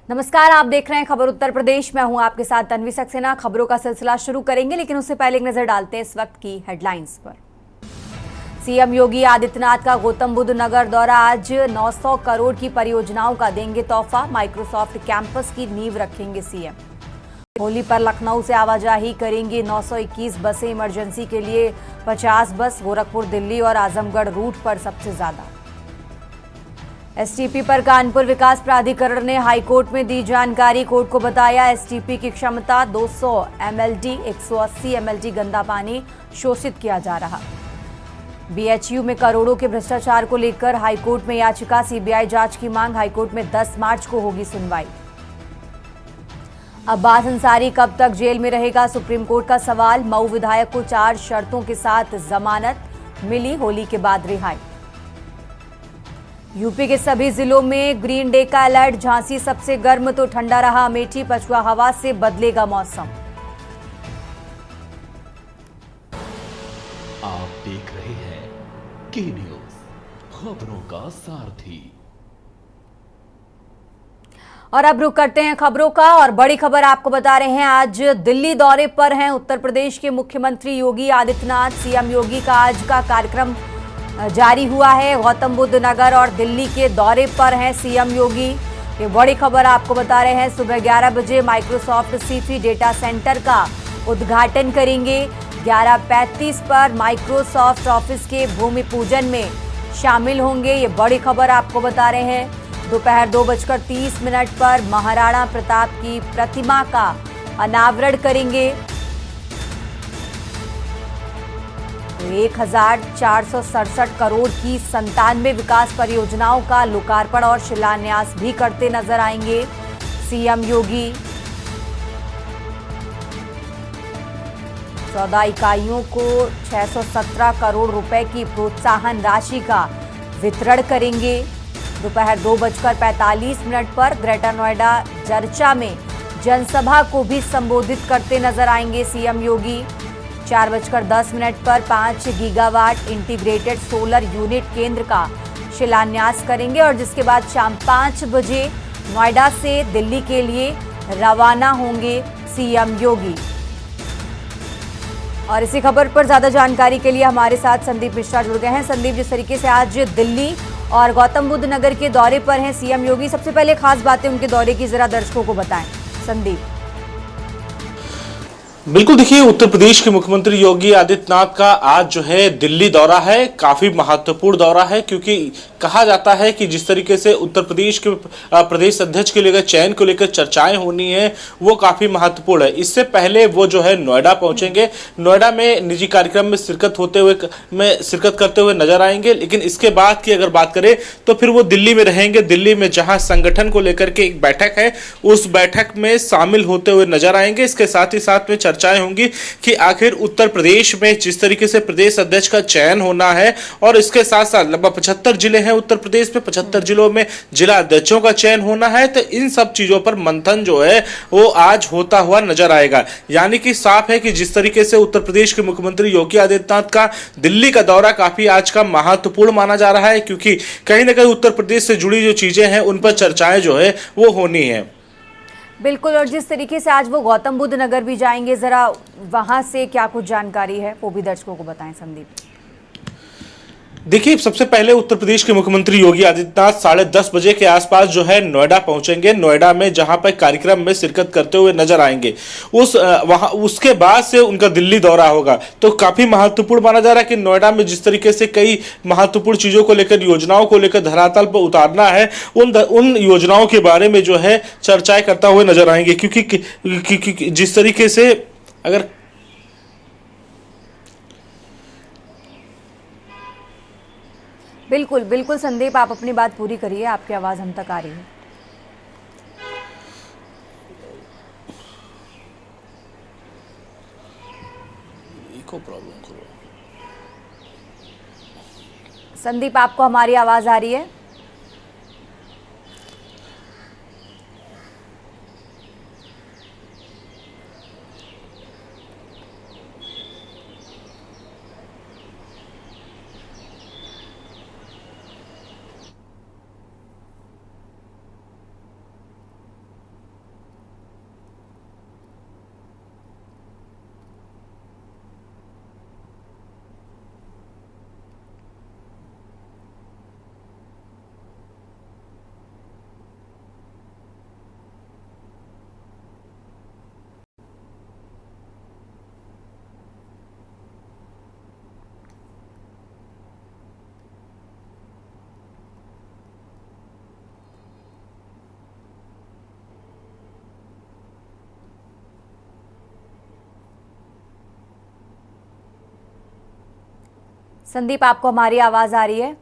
नमस्कार, आप देख रहे हैं खबर उत्तर प्रदेश। मैं हूं आपके साथ तन्वी सक्सेना। खबरों का सिलसिला शुरू करेंगे, लेकिन उससे पहले एक नजर डालते हैं इस वक्त की हेडलाइंस पर। सीएम योगी आदित्यनाथ का गौतम बुद्ध नगर दौरा। आज 900 करोड़ की परियोजनाओं का देंगे तोहफा। माइक्रोसॉफ्ट कैंपस की नींव रखेंगे सीएम। होली पर लखनऊ से आवाजाही करेंगी 921 बसें। इमरजेंसी के लिए 50 बस। गोरखपुर, दिल्ली और आजमगढ़ रूट पर सबसे ज्यादा। एसटीपी पर कानपुर विकास प्राधिकरण ने हाईकोर्ट में दी जानकारी। कोर्ट को बताया एसटीपी की क्षमता 200 एमएलडी, 180 एमएलडी गंदा पानी शोषित किया जा रहा। बीएचयू में करोड़ों के भ्रष्टाचार को लेकर हाईकोर्ट में याचिका। सीबीआई जांच की मांग। हाईकोर्ट में 10 मार्च को होगी सुनवाई। अब्बास अंसारी कब तक जेल में रहेगा, सुप्रीम कोर्ट का सवाल। मऊ विधायक को 4 शर्तों के साथ जमानत मिली। होली के बाद रिहाई। यूपी के सभी जिलों में ग्रीन डे का अलर्ट। झांसी सबसे गर्म तो ठंडा रहा अमेठी। पछुआ हवा से बदलेगा मौसम। आप देख रहे हैं के न्यूज, खबरों का सारथी। और अब रुक करते हैं खबरों का, और बड़ी खबर आपको बता रहे हैं। आज दिल्ली दौरे पर हैं उत्तर प्रदेश के मुख्यमंत्री योगी आदित्यनाथ। सीएम योगी का आज का कार्यक्रम जारी हुआ है। गौतम बुद्ध नगर और दिल्ली के दौरे पर हैं सीएम योगी। ये बड़ी खबर आपको बता रहे हैं। सुबह 11 बजे माइक्रोसॉफ्ट सीफी डेटा सेंटर का उद्घाटन करेंगे। 11:35 पर माइक्रोसॉफ्ट ऑफिस के भूमि पूजन में शामिल होंगे। ये बड़ी खबर आपको बता रहे हैं। दोपहर 2:30 पर महाराणा प्रताप की प्रतिमा का अनावरण करेंगे। 1467 करोड़ की 97 विकास परियोजनाओं का लोकार्पण और शिलान्यास भी करते नजर आएंगे सीएम योगी। 14 इकाइयों को 617 करोड़ रुपए की प्रोत्साहन राशि का वितरण करेंगे। दोपहर 2:45 पर ग्रेटर नोएडा जरचा में जनसभा को भी संबोधित करते नजर आएंगे सीएम योगी। 4:10 पर 5 गीगावाट इंटीग्रेटेड सोलर यूनिट केंद्र का शिलान्यास करेंगे, और जिसके बाद शाम 5 बजे नोएडा से दिल्ली के लिए रवाना होंगे सीएम योगी। और इसी खबर पर ज्यादा जानकारी के लिए हमारे साथ संदीप मिश्रा जुड़ गए हैं। संदीप, जिस तरीके से आज दिल्ली और गौतम बुद्ध नगर के दौरे पर हैं सीएम योगी, सबसे पहले खास बातें उनके दौरे की जरा दर्शकों को बताएं संदीप। बिल्कुल, देखिए उत्तर प्रदेश के मुख्यमंत्री योगी आदित्यनाथ का आज जो है दिल्ली दौरा है। काफी महत्वपूर्ण दौरा है, क्योंकि कहा जाता है कि जिस तरीके से उत्तर प्रदेश के प्रदेश अध्यक्ष के लेकर चयन को लेकर चर्चाएं होनी है, वो काफी महत्वपूर्ण है। इससे पहले वो जो है नोएडा पहुंचेंगे। नोएडा में निजी कार्यक्रम में शिरकत करते हुए नजर आएंगे। लेकिन इसके बाद की अगर बात करें तो फिर वो दिल्ली में रहेंगे। दिल्ली में जहां संगठन को लेकर के एक बैठक है, उस बैठक में शामिल होते हुए नजर आएंगे। इसके साथ ही साथ में चर्चाएं होंगी कि आखिर उत्तर प्रदेश में जिस तरीके से प्रदेश अध्यक्ष का चयन होना है, और इसके साथ साथ लगभग 75 जिले हैं उत्तर प्रदेश में, 75 जिलों में जिला अध्यक्षों का चयन होना है। तो इन सब चीजों पर मंथन जो है वो आज होता हुआ नजर आएगा। यानी कि साफ है कि जिस तरीके से उत्तर प्रदेश के मुख्यमंत्री योगी आदित्यनाथ का दिल्ली का दौरा काफी आज का महत्वपूर्ण माना जा रहा है, क्योंकि कहीं ना कहीं उत्तर प्रदेश से जुड़ी जो चीजें हैं उन पर चर्चाएं जो है वो होनी है। बिल्कुल, और जिस तरीके से आज वो गौतम बुद्ध नगर भी जाएंगे, जरा वहां से क्या कुछ जानकारी है वो भी दर्शकों को बताएं संदीप। देखिए, सबसे पहले उत्तर प्रदेश के मुख्यमंत्री योगी आदित्यनाथ 10:30 बजे के आसपास जो है नोएडा पहुंचेंगे। नोएडा में जहां पर कार्यक्रम में शिरकत करते हुए नजर आएंगे, उसके बाद से उनका दिल्ली दौरा होगा। तो काफी महत्वपूर्ण माना जा रहा है कि नोएडा में जिस तरीके से कई महत्वपूर्ण चीजों को लेकर, योजनाओं को लेकर धरातल पर उतारना है, उन योजनाओं के बारे में जो है चर्चाएं करता हुए नजर आएंगे। क्योंकि जिस तरीके से अगर बिल्कुल बिल्कुल संदीप, आप अपनी बात पूरी करिए, आपकी आवाज हम तक आ रही है। संदीप, आपको हमारी आवाज आ रही है? संदीप, आपको हमारी आवाज आ रही है?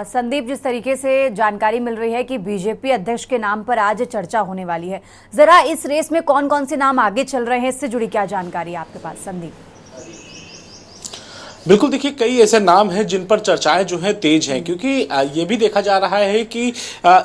संदीप, जिस तरीके से जानकारी मिल रही है कि बीजेपी अध्यक्ष के नाम पर आज चर्चा होने वाली है, जरा इस रेस में कौन कौन से नाम आगे चल रहे हैं, इससे जुड़ी क्या जानकारी है आपके पास संदीप? बिल्कुल, देखिए कई ऐसे नाम हैं जिन पर चर्चाएं जो है तेज हैं, क्योंकि ये भी देखा जा रहा है कि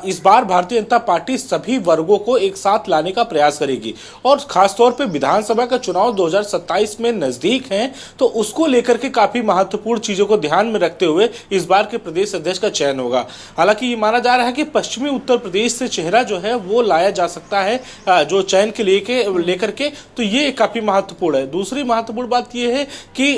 इस बार भारतीय जनता पार्टी सभी वर्गों को एक साथ लाने का प्रयास करेगी और खासतौर पे विधानसभा का चुनाव 2027 में नजदीक है, तो उसको लेकर के काफी महत्वपूर्ण चीजों को ध्यान में रखते हुए इस बार के प्रदेश अध्यक्ष का चयन होगा। हालांकि ये माना जा रहा है कि पश्चिमी उत्तर प्रदेश से चेहरा जो है वो लाया जा सकता है जो चयन के लेकर के, तो ये काफी महत्वपूर्ण है। दूसरी महत्वपूर्ण बात यह है कि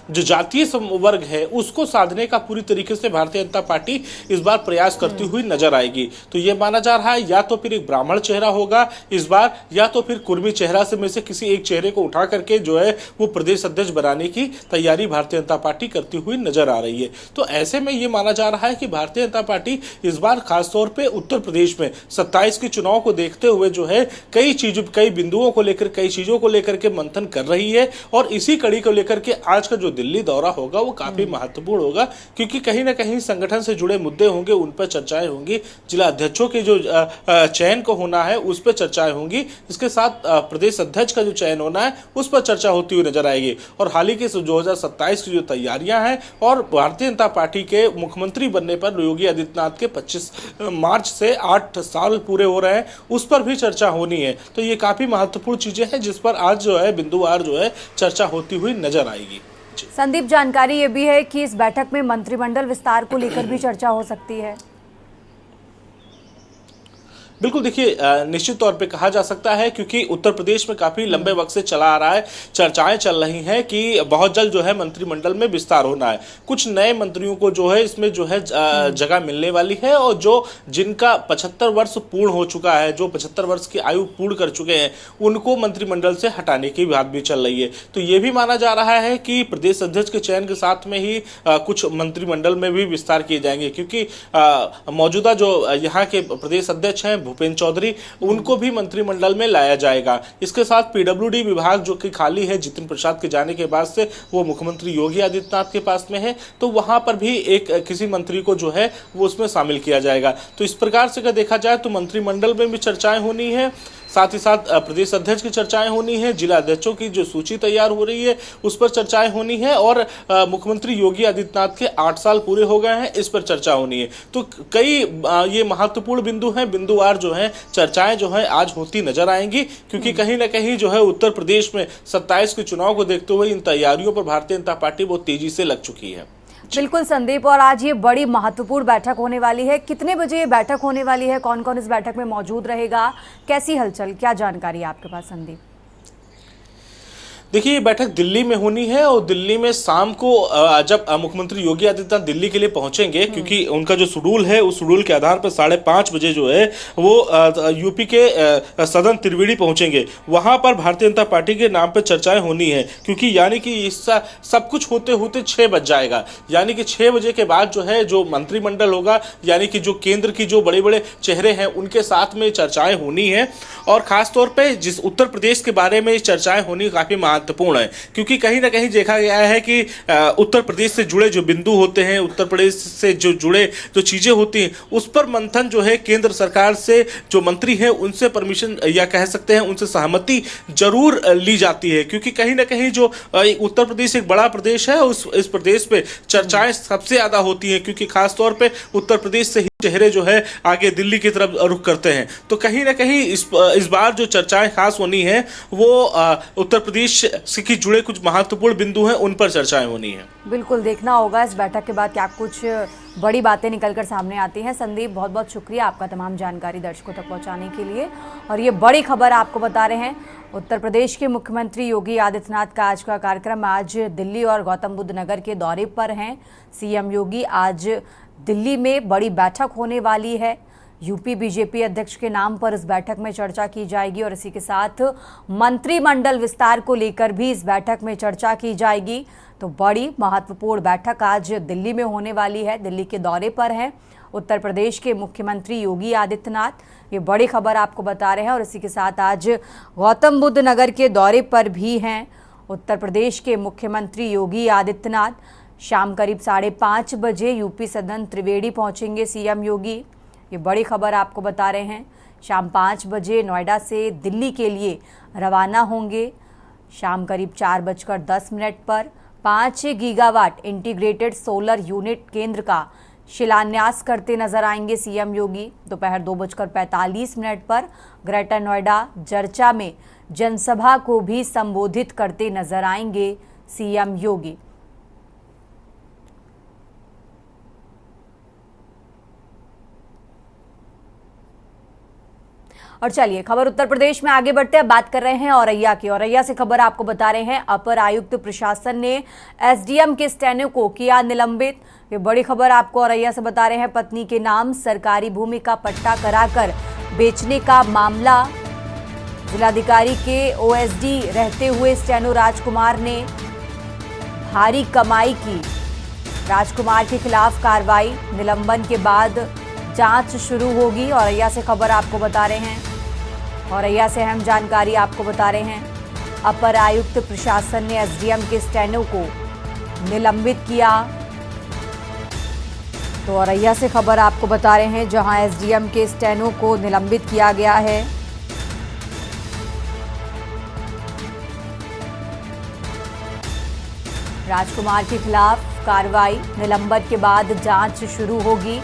जो जातीय वर्ग है उसको साधने का पूरी तरीके से भारतीय जनता पार्टी इस बार प्रयास करती हुई नजर आएगी। तो ये माना जा रहा है या तो फिर एक ब्राह्मण चेहरा होगा इस बार, या तो फिर कुर्मी चेहरा से में से किसी एक चेहरे को उठा करके जो है वो प्रदेश अध्यक्ष बनाने की तैयारी भारतीय जनता पार्टी करती हुई नजर आ रही है। तो ऐसे में ये माना जा रहा है कि भारतीय जनता पार्टी इस बार खासतौर पर उत्तर प्रदेश में 27 के चुनाव को देखते हुए जो है कई बिंदुओं को लेकर, कई चीजों को लेकर के मंथन कर रही है और इसी कड़ी को लेकर के आज का जो दिल्ली दौरा होगा वो काफी महत्वपूर्ण होगा, क्योंकि कहीं ना कहीं संगठन से जुड़े मुद्दे होंगे, उन पर चर्चाएं होंगी, जिला अध्यक्षों के जो चयन को होना है उस पर चर्चाएं होंगी, इसके साथ प्रदेश अध्यक्ष का जो चयन होना है उस पर चर्चा होती हुई नजर आएगी। और हाल ही के 2027 की जो तैयारियां हैं और भारतीय जनता पार्टी के मुख्यमंत्री बनने पर योगी आदित्यनाथ के 25 मार्च से 8 साल पूरे हो रहे हैं, उस पर भी चर्चा होनी है। तो ये काफी महत्वपूर्ण चीजें हैं जिस पर आज जो है बिंदुवार जो है चर्चा होती हुई नजर आएगी। संदीप, जानकारी ये भी है कि इस बैठक में मंत्रिमंडल विस्तार को लेकर भी चर्चा हो सकती है। बिल्कुल, देखिए निश्चित तौर पे कहा जा सकता है, क्योंकि उत्तर प्रदेश में काफी लंबे वक्त से चला आ रहा है, चर्चाएं चल रही हैं कि बहुत जल्द जो है मंत्रिमंडल में विस्तार होना है। कुछ नए मंत्रियों को जो है इसमें जो है जगह मिलने वाली है और जिनका 75 वर्ष पूर्ण हो चुका है, जो 75 वर्ष की आयु पूर्ण कर चुके हैं, उनको मंत्रिमंडल से हटाने की बात भी चल रही है। तो ये भी माना जा रहा है कि प्रदेश अध्यक्ष के चयन के साथ में ही कुछ मंत्रिमंडल में भी विस्तार किए जाएंगे, क्योंकि मौजूदा जो यहाँ के प्रदेश अध्यक्ष हैं भूपेंद्र चौधरी, उनको भी मंत्रिमंडल में लाया जाएगा। इसके साथ पीडब्ल्यूडी विभाग जो कि खाली है जितिन प्रसाद के जाने के बाद से, वो मुख्यमंत्री योगी आदित्यनाथ के पास में है, तो वहां पर भी एक किसी मंत्री को जो है वो उसमें शामिल किया जाएगा। तो इस प्रकार से अगर देखा जाए तो मंत्रिमंडल में भी चर्चाएं होनी है, साथ ही साथ प्रदेश अध्यक्ष की चर्चाएं होनी है, जिला अध्यक्षों की जो सूची तैयार हो रही है उस पर चर्चाएं होनी है और मुख्यमंत्री योगी आदित्यनाथ के 8 साल पूरे हो गए हैं, इस पर चर्चा होनी है। तो कई ये महत्वपूर्ण बिंदु हैं, बिंदुवार जो है चर्चाएं जो है आज होती नजर आएंगी, क्योंकि कहीं ना कहीं जो है उत्तर प्रदेश में 27 के चुनाव को देखते हुए इन तैयारियों पर भारतीय जनता पार्टी बहुत तेजी से लग चुकी है। बिल्कुल संदीप, और आज ये बड़ी महत्वपूर्ण बैठक होने वाली है। कितने बजे ये बैठक होने वाली है, कौन कौन इस बैठक में मौजूद रहेगा, कैसी हलचल, क्या जानकारी है आपके पास संदीप? देखिए, ये बैठक दिल्ली में होनी है और दिल्ली में शाम को जब मुख्यमंत्री योगी आदित्यनाथ दिल्ली के लिए पहुंचेंगे, क्योंकि उनका जो शेड्यूल है उस शेड्यूल के आधार पर 5:30 बजे जो है वो यूपी के सदन त्रिवेणी पहुंचेंगे। वहां पर भारतीय जनता पार्टी के नाम पर चर्चाएं होनी है, क्योंकि यानी कि सब कुछ होते होते 6 बज जाएगा। यानी कि 6 बजे के बाद जो है जो मंत्रिमंडल होगा, यानी कि जो केंद्र की जो बड़े बड़े चेहरे हैं उनके साथ में चर्चाएं होनी है। और खासतौर पर जिस उत्तर प्रदेश के बारे में चर्चाएं होनी काफी महत्वपूर्ण है, क्योंकि कहीं ना कहीं देखा गया है कि उत्तर प्रदेश से जुड़े जो बिंदु होते हैं, उत्तर प्रदेश से जो जुड़े जो चीजें होती हैं, उस पर मंथन जो है केंद्र सरकार से जो मंत्री हैं उनसे परमिशन या कह सकते हैं उनसे सहमति जरूर ली जाती है, क्योंकि कहीं ना कहीं जो उत्तर प्रदेश एक बड़ा प्रदेश है, इस प्रदेश पे चर्चाएं सबसे ज्यादा होती हैं, क्योंकि खासतौर पे उत्तर प्रदेश से ही चेहरे जो है आगे दिल्ली की तरफ रुख करते हैं। तो कहीं ना कहीं इस बार जो चर्चाएं खास होनी है वो उत्तर प्रदेश से जुड़े कुछ महत्वपूर्ण बिंदु हैं, उन पर चर्चाएं होनी है। बिल्कुल देखना होगा इस बैठक के बाद क्या कुछ बड़ी बातें निकलकर सामने आती हैं। संदीप, बहुत बहुत शुक्रिया आपका तमाम जानकारी दर्शकों तक पहुंचाने के लिए। और ये बड़ी खबर आपको बता रहे हैं, उत्तर प्रदेश के मुख्यमंत्री योगी आदित्यनाथ का आज का कार्यक्रम आज दिल्ली और गौतम बुद्ध नगर के दौरे पर हैं। सीएम योगी आज दिल्ली में बड़ी बैठक होने वाली है। यूपी बीजेपी अध्यक्ष के नाम पर इस बैठक में चर्चा की जाएगी और इसी के साथ मंत्रिमंडल विस्तार को लेकर भी इस बैठक में चर्चा की जाएगी। तो बड़ी महत्वपूर्ण बैठक आज दिल्ली में होने वाली है। दिल्ली के दौरे पर हैं उत्तर प्रदेश के मुख्यमंत्री योगी आदित्यनाथ, ये बड़ी खबर आपको बता रहे हैं। और इसी के साथ आज गौतम बुद्ध नगर के दौरे पर भी हैं उत्तर प्रदेश के मुख्यमंत्री योगी आदित्यनाथ। शाम करीब 5:30 बजे यूपी सदन त्रिवेणी पहुंचेंगे सीएम योगी, ये बड़ी खबर आपको बता रहे हैं। शाम 5 बजे नोएडा से दिल्ली के लिए रवाना होंगे। शाम करीब 4:10 पर 5 गीगावाट इंटीग्रेटेड सोलर यूनिट केंद्र का शिलान्यास करते नजर आएंगे सीएम योगी। दोपहर 2:45 पर ग्रेटर नोएडा जरचा में जनसभा को भी संबोधित करते नजर आएंगे सीएम योगी। और चलिए खबर उत्तर प्रदेश में आगे बढ़ते हैं, बात कर रहे हैं औरैया की। औरैया से खबर आपको बता रहे हैं, अपर आयुक्त प्रशासन ने एसडीएम के स्टेनो को किया निलंबित। ये बड़ी खबर आपको औरैया से बता रहे हैं। पत्नी के नाम सरकारी भूमि का पट्टा कराकर बेचने का मामला, जिलाधिकारी के ओएसडी रहते हुए स्टेनो राजकुमार ने भारी कमाई की। राजकुमार के खिलाफ कार्रवाई, निलंबन के बाद जांच शुरू होगी। औरैया से खबर आपको बता रहे हैं, औरैया से अहम जानकारी आपको बता रहे हैं। अपर आयुक्त प्रशासन ने एसडीएम के स्टेनो को निलंबित किया। तो औरैया से खबर आपको बता रहे हैं, जहां एसडीएम के स्टेनो को निलंबित किया गया है। राजकुमार के खिलाफ कार्रवाई, निलंबन के बाद जांच शुरू होगी।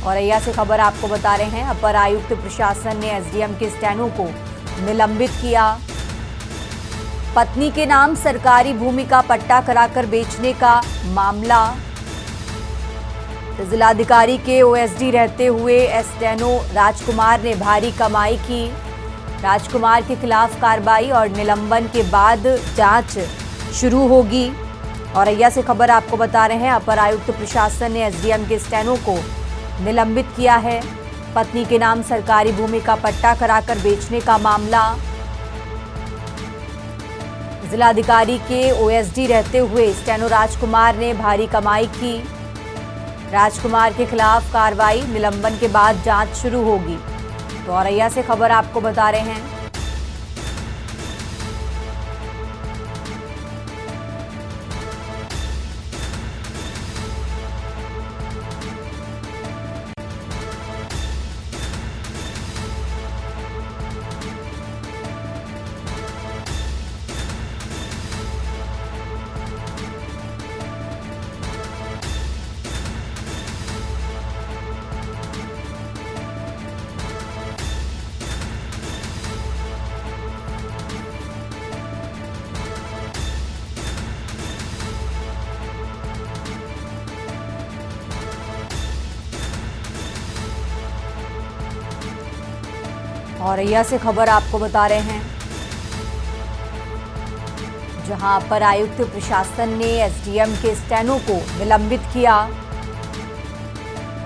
औरैया से खबर आपको बता रहे हैं, अपर आयुक्त प्रशासन ने एसडीएम के स्टेनो को निलंबित किया। पत्नी के नाम सरकारी भूमि का पट्टा कराकर बेचने का मामला, जिलाधिकारी के ओएसडी रहते हुए स्टेनो राजकुमार ने भारी कमाई की। राजकुमार के खिलाफ कार्रवाई और निलंबन के बाद जांच शुरू होगी। औरैया से खबर आपको बता रहे हैं, अपर आयुक्त प्रशासन ने एसडीएम के स्टेनो को निलंबित किया है। पत्नी के नाम सरकारी भूमि का पट्टा कराकर बेचने का मामला, जिलाधिकारी के ओएसडी रहते हुए स्टेनो राजकुमार ने भारी कमाई की। राजकुमार के खिलाफ कार्रवाई, निलंबन के बाद जांच शुरू होगी। तो औरैया से खबर आपको बता रहे हैं। औरैया से खबर आपको बता रहे हैं, जहां अपर आयुक्त प्रशासन ने एसडीएम के स्टेनो को निलंबित किया।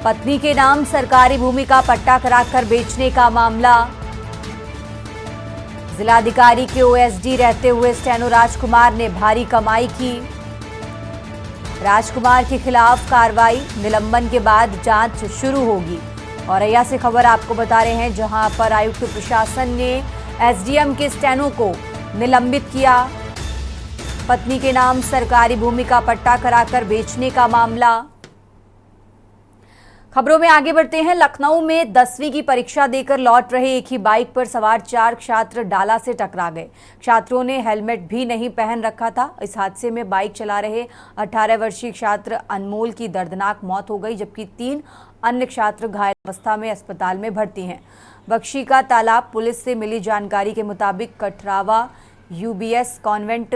पत्नी के नाम सरकारी भूमि का पट्टा कराकर बेचने का मामला, जिलाधिकारी के ओएसडी रहते हुए स्टेनो राजकुमार ने भारी कमाई की। राजकुमार के खिलाफ कार्रवाई, निलंबन के बाद जांच शुरू होगी। औरैया से खबर आपको बता रहे हैं, जहां पर आयुक्त प्रशासन ने एसडीएम के स्टेनो को निलंबित किया। पत्नी के नाम सरकारी भूमि का पट्टा कराकर बेचने का मामला। खबरों में आगे बढ़ते हैं। लखनऊ में 10वीं की परीक्षा देकर लौट रहे एक ही बाइक पर सवार 4 छात्र डाला से टकरा गए। छात्रों ने हेलमेट भी नहीं पहन रखा था। इस हादसे में बाइक चला रहे 18 वर्षीय छात्र अनमोल की दर्दनाक मौत हो गई, जबकि 3 अन्य छात्र घायल अवस्था में अस्पताल में भर्ती हैं। बख्शी का तालाब पुलिस से मिली जानकारी के मुताबिक कटरावा यूबीएस कॉन्वेंट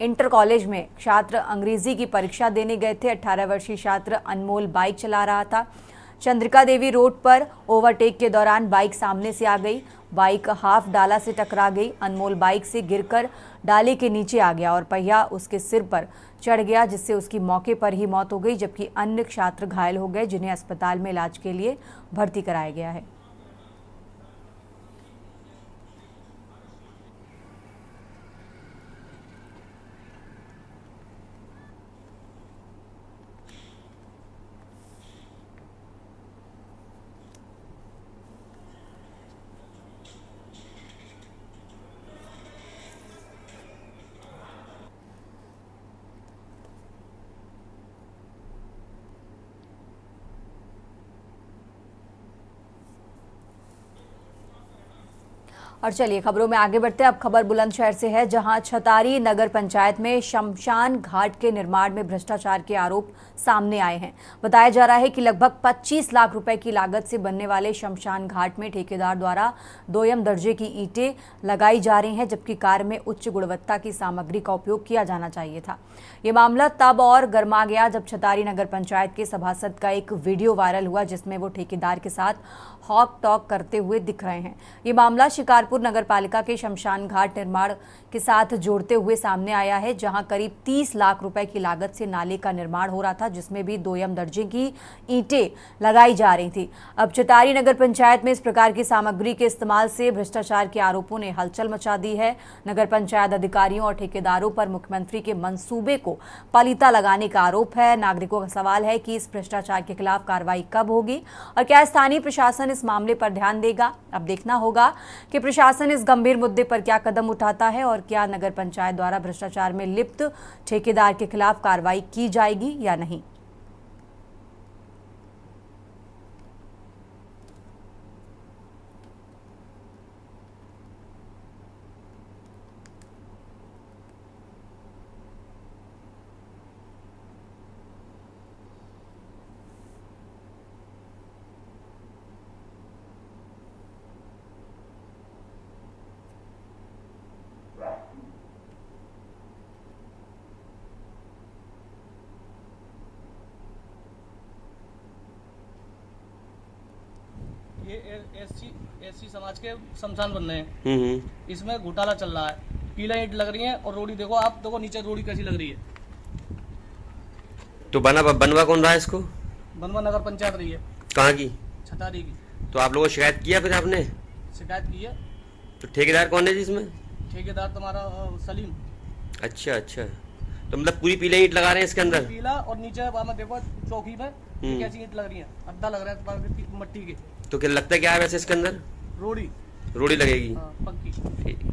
इंटर कॉलेज में छात्र अंग्रेजी की परीक्षा देने गए थे। 18 वर्षीय छात्र अनमोल बाइक चला रहा था। चंद्रिका देवी रोड पर ओवरटेक के दौरान बाइक सामने से आ गई। बाइक हाफ डाला से टकरा गई। अनमोल बाइक से गिरकर डाले के नीचे आ गया और पहिया उसके सिर पर चढ़ गया, जिससे उसकी मौके पर ही मौत हो गई, जबकि अन्य छात्र घायल हो गए, जिन्हें अस्पताल में इलाज के लिए भर्ती कराया गया है। और चलिए खबरों में आगे बढ़ते हैं। अब खबर बुलंदशहर से है, जहां छतारी नगर पंचायत में शमशान घाट के निर्माण में भ्रष्टाचार के आरोप सामने आए हैं। बताया जा रहा है कि लगभग 25 लाख रुपए की लागत से बनने वाले शमशान घाट में ठेकेदार द्वारा दोयम दर्जे की ईंटें लगाई जा रही हैं, जबकि कार्य में उच्च गुणवत्ता की सामग्री का उपयोग किया जाना चाहिए था। ये मामला तब और गर्मा गया जब छतारी नगर पंचायत के सभासद का एक वीडियो वायरल हुआ, जिसमें वो ठेकेदार के साथ हॉक टॉक करते हुए दिख रहे हैं। ये मामला शिकारपुर नगर पालिका के शमशान घाट निर्माण के साथ जोड़ते हुए सामने आया है, जहां करीब 30 लाख रुपए की लागत से नाले का निर्माण हो रहा था, जिसमें भी दोयम दर्जे की ईंटें लगाई जा रही थी। अब छतारी नगर पंचायत में इस प्रकार की सामग्री के इस्तेमाल से भ्रष्टाचार के आरोपों ने हलचल मचा दी है। नगर पंचायत अधिकारियों और ठेकेदारों पर मुख्यमंत्री के मंसूबे को पलीता लगाने का आरोप है। नागरिकों का सवाल है कि इस भ्रष्टाचार के खिलाफ कार्रवाई कब होगी और क्या स्थानीय प्रशासन इस मामले पर ध्यान देगा। अब देखना होगा कि प्रशासन इस गंभीर मुद्दे पर क्या कदम उठाता है और क्या नगर पंचायत द्वारा भ्रष्टाचार में लिप्त ठेकेदार के खिलाफ कार्रवाई की जाएगी या नहीं। ये एससी समाज के शमशान बन रहे हैं। इसमें घोटाला चल रहा है। पीला ईंट लग रही है और रोड़ी देखो, आप देखो नीचे रोड़ी कैसी लग रही है। तो बनवा कौन रहा है इसको? बनवा नगर पंचायत रही है। कहाँ की? छतारी की। तो आप लोगों ने शिकायत किया फिर आपने? शिकायत की है। तो ठेकेदार कौन है जी इसमें? ठेकेदार तुम्हारा सलीम। अच्छा अच्छा, तो मतलब पूरी पीला ईंट लगा रहे हैं इसके अंदर? पीला और नीचे देखो चौकी में कैसी ईंट लग रही है। अड्डा लग रहा है तुम्हारे मट्टी के। तो क्या लगता है क्या है वैसे इसके अंदर? रोड़ी लगेगी। पक्की। ठीक।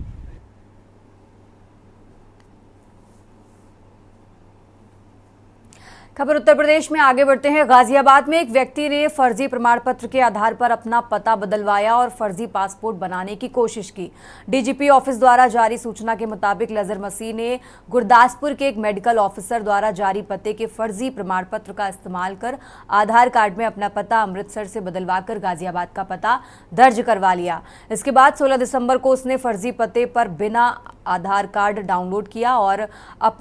खबर उत्तर प्रदेश में आगे बढ़ते हैं। गाजियाबाद में एक व्यक्ति ने फर्जी प्रमाण पत्र के आधार पर अपना पता बदलवाया और फर्जी पासपोर्ट बनाने की कोशिश की। डीजीपी ऑफिस द्वारा जारी सूचना के मुताबिक लजर मसीह ने गुरदासपुर के एक मेडिकल ऑफिसर द्वारा जारी पते के फर्जी प्रमाण पत्र का इस्तेमाल कर आधार कार्ड में अपना पता अमृतसर से बदलवाकर गाजियाबाद का पता दर्ज करवा लिया। इसके बाद 16 दिसंबर को उसने फर्जी पते पर बिना आधार कार्ड डाउनलोड किया और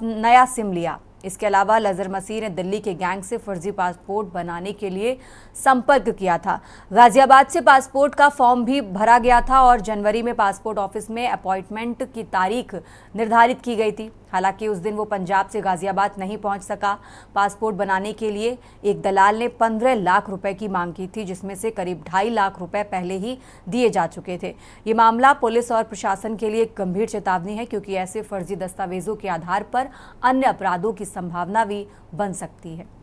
नया सिम लिया। इसके अलावा लजर मसीह ने दिल्ली के गैंग से फर्जी पासपोर्ट बनाने के लिए संपर्क किया था। गाजियाबाद से पासपोर्ट का फॉर्म भी भरा गया था और जनवरी में पासपोर्ट ऑफिस में अपॉइंटमेंट की तारीख निर्धारित की गई थी। हालांकि उस दिन वो पंजाब से गाजियाबाद नहीं पहुंच सका। पासपोर्ट बनाने के लिए एक दलाल ने 15 लाख रुपए की मांग की थी, जिसमें से करीब 2.5 लाख रुपए पहले ही दिए जा चुके थे। ये मामला पुलिस और प्रशासन के लिए एक गंभीर चेतावनी है, क्योंकि ऐसे फर्जी दस्तावेजों के आधार पर अन्य अपराधों की संभावना भी बन सकती है।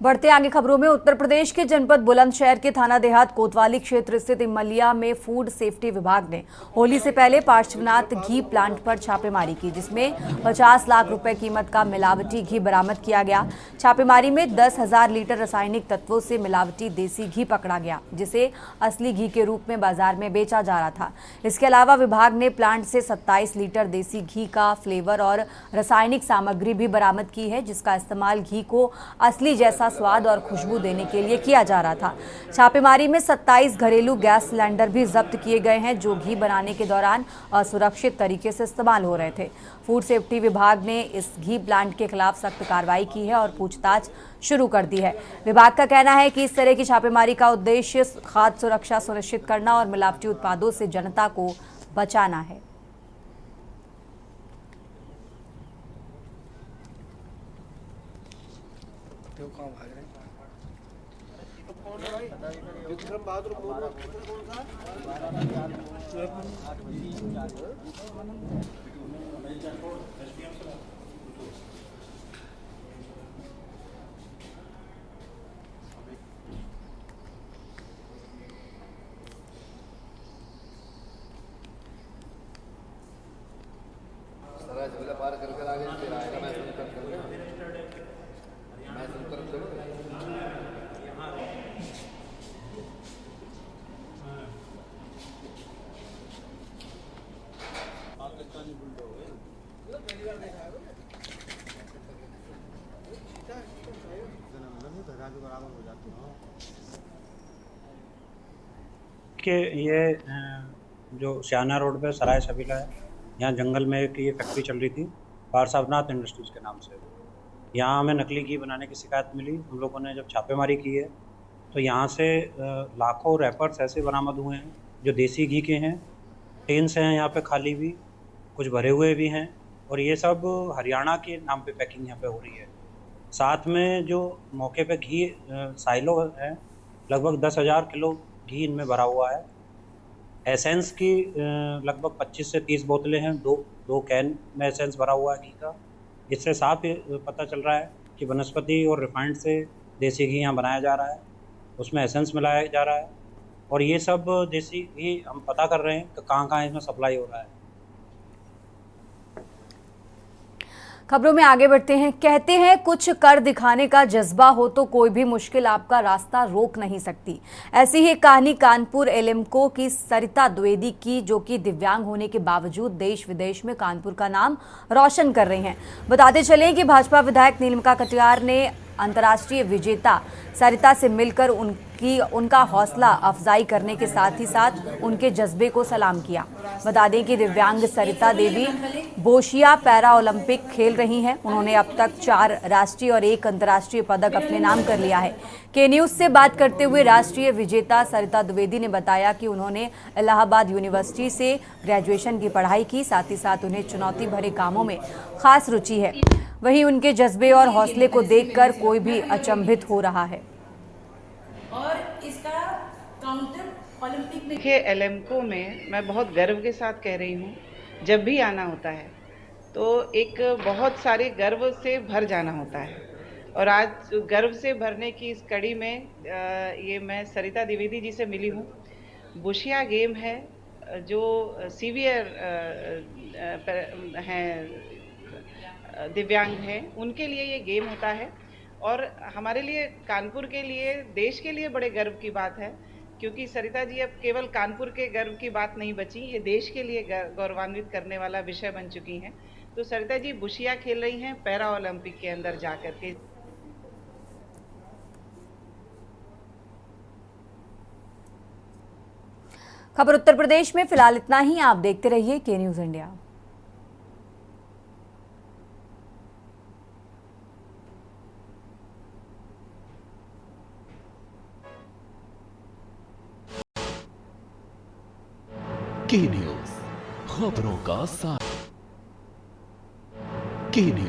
बढ़ते आगे खबरों में, उत्तर प्रदेश के जनपद बुलंदशहर के थाना देहात कोतवाली क्षेत्र स्थित इमलिया में फूड सेफ्टी विभाग ने होली से पहले पार्श्वनाथ घी प्लांट पर छापेमारी की, जिसमें 50 लाख रुपए कीमत का मिलावटी घी बरामद किया गया। छापेमारी में 10,000 लीटर रासायनिक तत्वों से मिलावटी देसी घी पकड़ा गया, जिसे असली घी के रूप में बाजार में बेचा जा रहा था। इसके अलावा विभाग ने प्लांट से 27 लीटर देसी घी का फ्लेवर और रासायनिक सामग्री भी बरामद की है, जिसका इस्तेमाल घी को असली जैसा स्वाद और खुशबू देने के लिए किया जा रहा था। छापेमारी में 27 घरेलू गैस सिलेंडर भी जब्त किए गए हैं, जो घी बनाने के दौरान असुरक्षित तरीके से इस्तेमाल हो रहे थे। फूड सेफ्टी विभाग ने इस घी प्लांट के खिलाफ सख्त कार्रवाई की है और पूछताछ शुरू कर दी है। विभाग का कहना है कि इस तरह की छापेमारी का उद्देश्य खाद्य सुरक्षा सुनिश्चित करना और मिलावटी उत्पादों से जनता को बचाना है। पार कर आगे फिर आएगा। मैं सुनकर कि ये जो श्याना रोड पे सराय सबीला है, यहाँ जंगल में एक ये फैक्ट्री चल रही थी पारसावनाथ इंडस्ट्रीज के नाम से। यहाँ हमें नकली घी बनाने की शिकायत मिली। हम लोगों ने जब छापेमारी की है तो यहाँ से लाखों रैपर्स ऐसे बरामद हुए हैं जो देसी घी के हैं। टेन्स हैं यहाँ पे खाली भी, कुछ भरे हुए भी हैं, और ये सब हरियाणा के नाम पे पैकिंग यहाँ पे हो रही है। साथ में जो मौके पे घी साइलो है, लगभग 10,000 किलो घी इनमें भरा हुआ है। एसेंस की लगभग 25 से 30 बोतलें हैं, दो कैन में एसेंस भरा हुआ है घी का। इससे साफ पता चल रहा है कि वनस्पति और रिफाइंड से देसी घी यहाँ बनाया जा रहा है, उसमें एसेंस मिलाया जा रहा है, और ये सब देसी घी हम पता कर रहे हैं कि कहाँ इसमें सप्लाई हो रहा है। खबरों में आगे बढ़ते हैं। कहते हैं कुछ कर दिखाने का जज्बा हो तो कोई भी मुश्किल आपका रास्ता रोक नहीं सकती। ऐसी ही कहानी कानपुर एलेम्को की सरिता द्विवेदी की, जो कि दिव्यांग होने के बावजूद देश विदेश में कानपुर का नाम रोशन कर रही हैं। बताते चलें कि भाजपा विधायक नीलिमा कटियार ने अंतर्राष्ट्रीय विजेता सरिता से मिलकर उनका हौसला अफजाई करने के साथ ही साथ उनके जज्बे को सलाम किया। बता दें कि दिव्यांग सरिता देवी बोशिया पैरा ओलंपिक खेल रही हैं। उन्होंने अब तक 4 राष्ट्रीय और 1 अंतर्राष्ट्रीय पदक अपने नाम कर लिया है। के न्यूज से बात करते हुए राष्ट्रीय विजेता सरिता द्विवेदी ने बताया कि उन्होंने इलाहाबाद यूनिवर्सिटी से ग्रेजुएशन की पढ़ाई की, साथ ही साथ उन्हें चुनौती भरे कामों में खास रुचि है। वहीं उनके जज्बे और हौसले को देखकर कोई भी अचंभित हो रहा है। और इसका काउंटर ओलंपिक में देखिए, एलेम्को में मैं बहुत गर्व के साथ कह रही हूँ, जब भी आना होता है तो एक बहुत सारे गर्व से भर जाना होता है। और आज गर्व से भरने की इस कड़ी में ये मैं सरिता द्विवेदी जी से मिली हूँ। बुशिया गेम है, जो सीवियर हैं, दिव्यांग हैं, उनके लिए ये गेम होता है। और हमारे लिए, कानपुर के लिए, देश के लिए बड़े गर्व की बात है, क्योंकि सरिता जी अब केवल कानपुर के गर्व की बात नहीं बची, ये देश के लिए गौरवान्वित करने वाला विषय बन चुकी हैं। तो सरिता जी बुशिया खेल रही हैं पैरा ओलंपिक के अंदर जाकर के। खबर उत्तर प्रदेश में फिलहाल इतना ही। आप देखते रहिए के न्यूज इंडिया। के न्यूज खबरों का साथ। के न्यूज